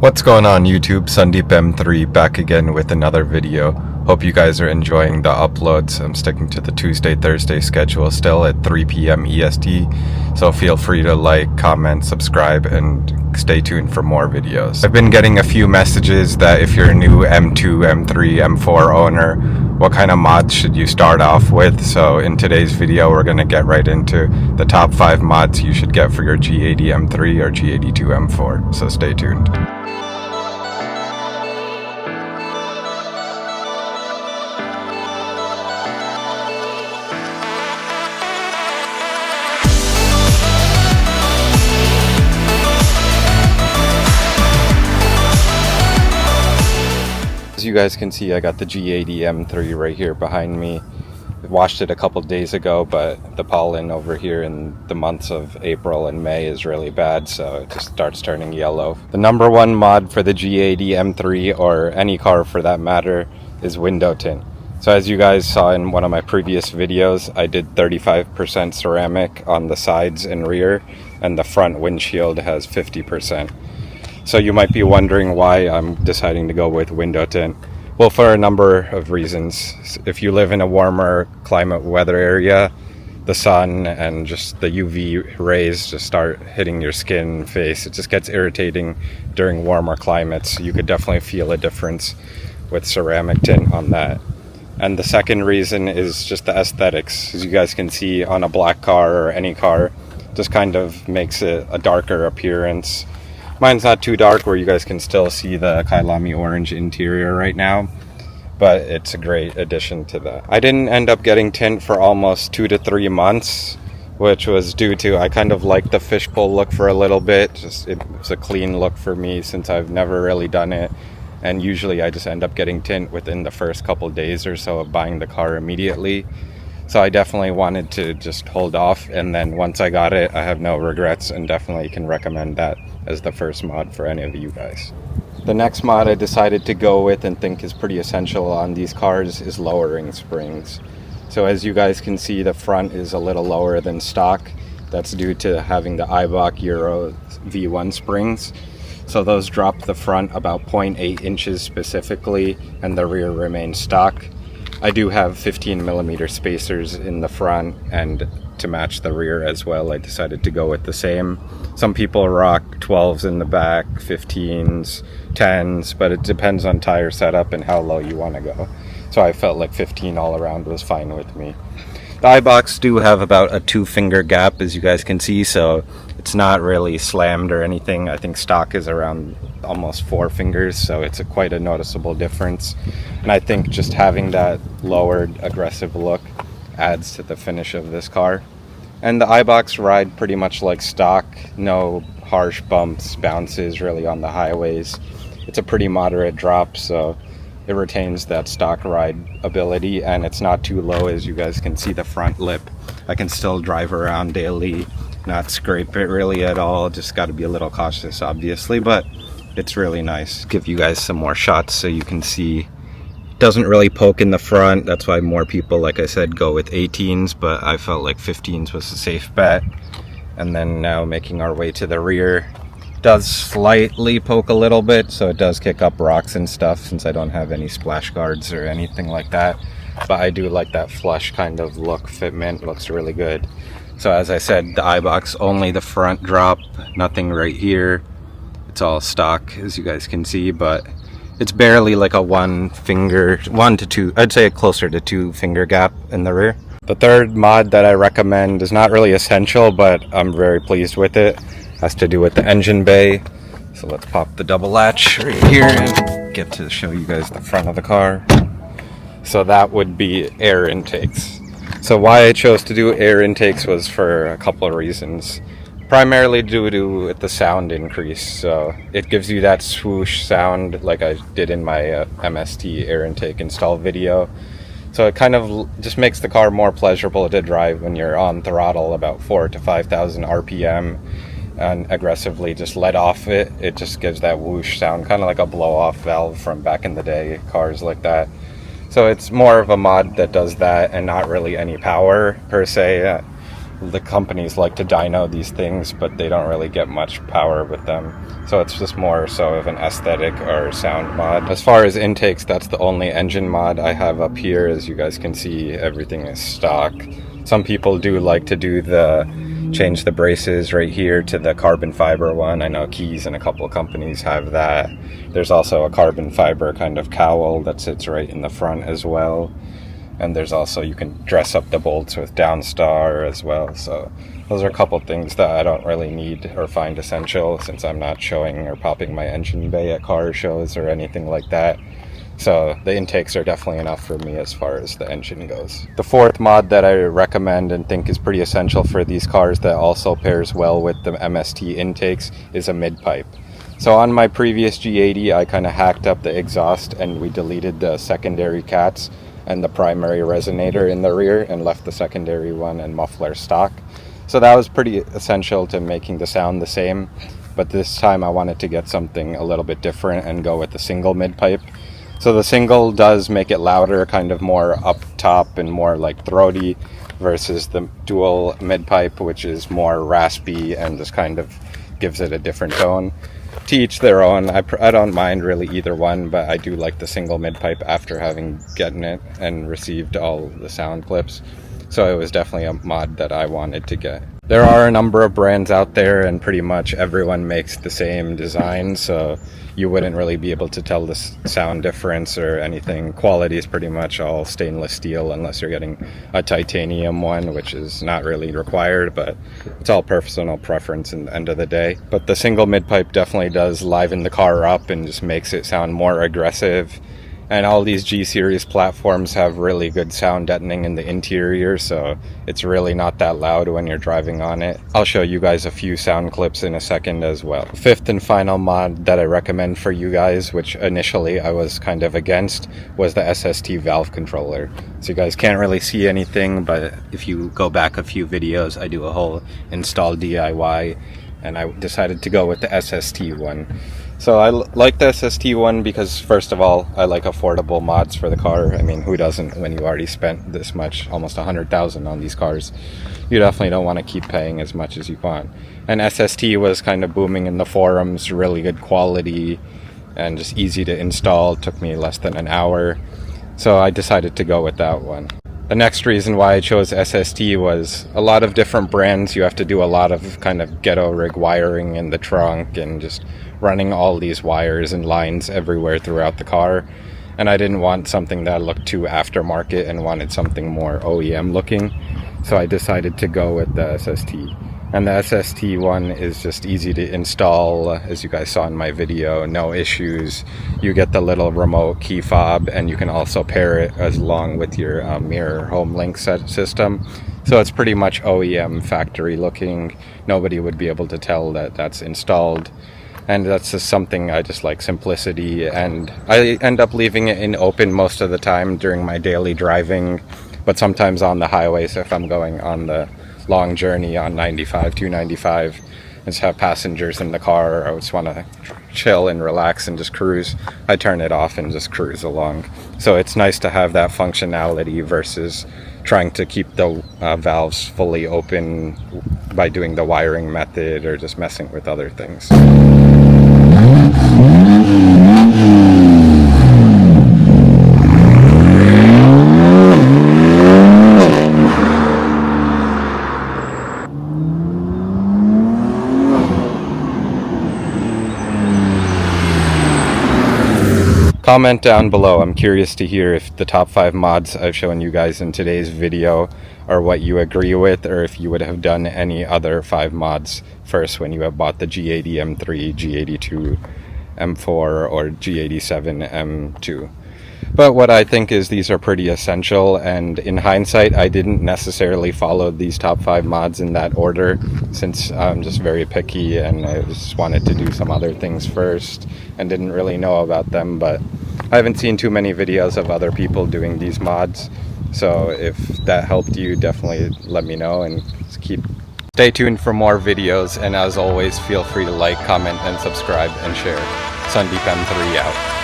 What's going on YouTube? Sundeep M3 back again with another video. Hope you guys are enjoying the uploads. I'm sticking to the Tuesday-Thursday schedule still at 3 p.m. EST, so feel free to like, comment, subscribe, and stay tuned for more videos. I've been getting a few messages that if you're a new M2, M3, M4 owner, what kind of mods should you start off with? So in today's video we're going to get right into the top 5 mods you should get for your G80 M3 or G82 M4, so stay tuned. As you guys can see, I got the G80 M3 right here behind me. I washed it a couple days ago, but the pollen over here in the months of April and May is really bad, so it just starts turning yellow. The number one mod for the G80 M3, or any car for that matter, is window tint. So as you guys saw in one of my previous videos, I did 35% ceramic on the sides and rear, and the front windshield has 50%. So you might be wondering why I'm deciding to go with window tint. Well, for a number of reasons. If you live in a warmer climate weather area, the sun and just the UV rays just start hitting your skin, face. It just gets irritating during warmer climates. You could definitely feel a difference with ceramic tint on that. And the second reason is just the aesthetics. As you guys can see on a black car or any car, just kind of makes it a darker appearance. Mine's not too dark where you guys can still see the Kailami orange interior right now, but it's a great addition to that. I didn't end up getting tint for almost 2 to 3 months, which was due to I kind of liked the fishbowl look for a little bit. Just it was a clean look for me since I've never really done it, and usually I just end up getting tint within the first couple days or so of buying the car immediately. So I definitely wanted to just hold off, and then once I got it, I have no regrets and definitely can recommend that as the first mod for any of you guys. The next mod I decided to go with and think is pretty essential on these cars is lowering springs. So as you guys can see, the front is a little lower than stock. That's due to having the Eibach Euro V1 springs. So those drop the front about 0.8 inches specifically, and the rear remains stock. I do have 15mm spacers in the front, and to match the rear as well, I decided to go with the same. Some people rock 12s in the back, 15s, 10s, but it depends on tire setup and how low you want to go. So I felt like 15 all around was fine with me. The Eibachs do have about a 2-finger gap, as you guys can see, so it's not really slammed or anything. I think stock is around almost 4 fingers, so it's quite a noticeable difference. And I think just having that lowered aggressive look adds to the finish of this car. And the Eibachs ride pretty much like stock, no harsh bumps, bounces really on the highways. It's a pretty moderate drop, so it retains that stock ride ability, and it's not too low. As you guys can see, the front lip, I can still drive around daily, not scrape it really at all. Just got to be a little cautious obviously, but it's really nice. Give you guys some more shots so you can see. Doesn't really poke in the front. That's why more people, like I said, go with 18s, but I felt like 15s was a safe bet. And then now making our way to the rear, does slightly poke a little bit, so it does kick up rocks and stuff since I don't have any splash guards or anything like that. But I do like that flush kind of look. Fitment looks really good. So as I said, the Eibachs, only the front drop, nothing right here. It's all stock, as you guys can see, but it's barely like a 1 to 2, I'd say closer to 2-finger gap in the rear. The third mod that I recommend is not really essential, but I'm very pleased with it. Has to do with the engine bay. So let's pop the double latch right here and get to show you guys the front of the car. So that would be air intakes. So why I chose to do air intakes was for a couple of reasons. Primarily due to the sound increase, so it gives you that swoosh sound like I did in my MST air intake install video. So it kind of just makes the car more pleasurable to drive when you're on throttle about 4,000 to 5,000 RPM and aggressively just let off it. It just gives that whoosh sound, kind of like a blow-off valve from back in the day, cars like that. So it's more of a mod that does that and not really any power per se. the companies like to dyno these things, but they don't really get much power with them. So it's just more so of an aesthetic or sound mod. As far as intakes, that's the only engine mod I have up here. As you guys can see, everything is stock. Some people do like to do change the braces right here to the carbon fiber one. I know Keys and a couple of companies have that. There's also a carbon fiber kind of cowl that sits right in the front as well. And there's also, you can dress up the bolts with Downstar as well. So those are a couple things that I don't really need or find essential, since I'm not showing or popping my engine bay at car shows or anything like that. So the intakes are definitely enough for me as far as the engine goes. The fourth mod that I recommend and think is pretty essential for these cars that also pairs well with the MST intakes is a mid-pipe. So on my previous G80, I kind of hacked up the exhaust and we deleted the secondary cats and the primary resonator in the rear and left the secondary one and muffler stock. So that was pretty essential to making the sound the same. But this time I wanted to get something a little bit different and go with the single mid-pipe. So the single does make it louder, kind of more up top and more like throaty, versus the dual mid-pipe, which is more raspy and just kind of gives it a different tone. To each their own. I don't mind really either one, but I do like the single mid-pipe after having gotten it and received all the sound clips. So it was definitely a mod that I wanted to get. There are a number of brands out there and pretty much everyone makes the same design, so you wouldn't really be able to tell the sound difference or anything. Quality is pretty much all stainless steel unless you're getting a titanium one, which is not really required, but it's all personal preference in the end of the day. But the single mid-pipe definitely does liven the car up and just makes it sound more aggressive. And all these G-Series platforms have really good sound deadening in the interior, so it's really not that loud when you're driving on it. I'll show you guys a few sound clips in a second as well. Fifth and final mod that I recommend for you guys, which initially I was kind of against, was the SST valve controller. So you guys can't really see anything, but if you go back a few videos, I do a whole install DIY, and I decided to go with the SST one. So I like the SST one because, first of all, I like affordable mods for the car. I mean, who doesn't when you already spent this much, almost $100,000 on these cars? You definitely don't want to keep paying as much as you want. And SST was kind of booming in the forums, really good quality and just easy to install. It took me less than an hour. So I decided to go with that one. The next reason why I chose SST was a lot of different brands. You have to do a lot of kind of ghetto rig wiring in the trunk and just running all these wires and lines everywhere throughout the car. And I didn't want something that looked too aftermarket and wanted something more OEM looking. So I decided to go with the SST. And the SST one is just easy to install, as you guys saw in my video, no issues. You get the little remote key fob, and you can also pair it along with your mirror home link system. So it's pretty much OEM factory looking. Nobody would be able to tell that that's installed. And that's just something I just like, simplicity. And I end up leaving it in open most of the time during my daily driving. But sometimes on the highways, if I'm going on the long journey on 295, and just have passengers in the car, or I just want to chill and relax and just cruise, I turn it off and just cruise along. So it's nice to have that functionality versus trying to keep the valves fully open by doing the wiring method or just messing with other things. Comment down below. I'm curious to hear if the top 5 mods I've shown you guys in today's video are what you agree with, or if you would have done any other 5 mods first when you have bought the G80 M3, G82 M4, or G87 M2. But what I think is these are pretty essential, and in hindsight I didn't necessarily follow these top 5 mods in that order, since I'm just very picky and I just wanted to do some other things first and didn't really know about them. But I haven't seen too many videos of other people doing these mods, so if that helped you, definitely let me know, and stay tuned for more videos. And as always, feel free to like, comment, and subscribe and share. Sundeep M3 out.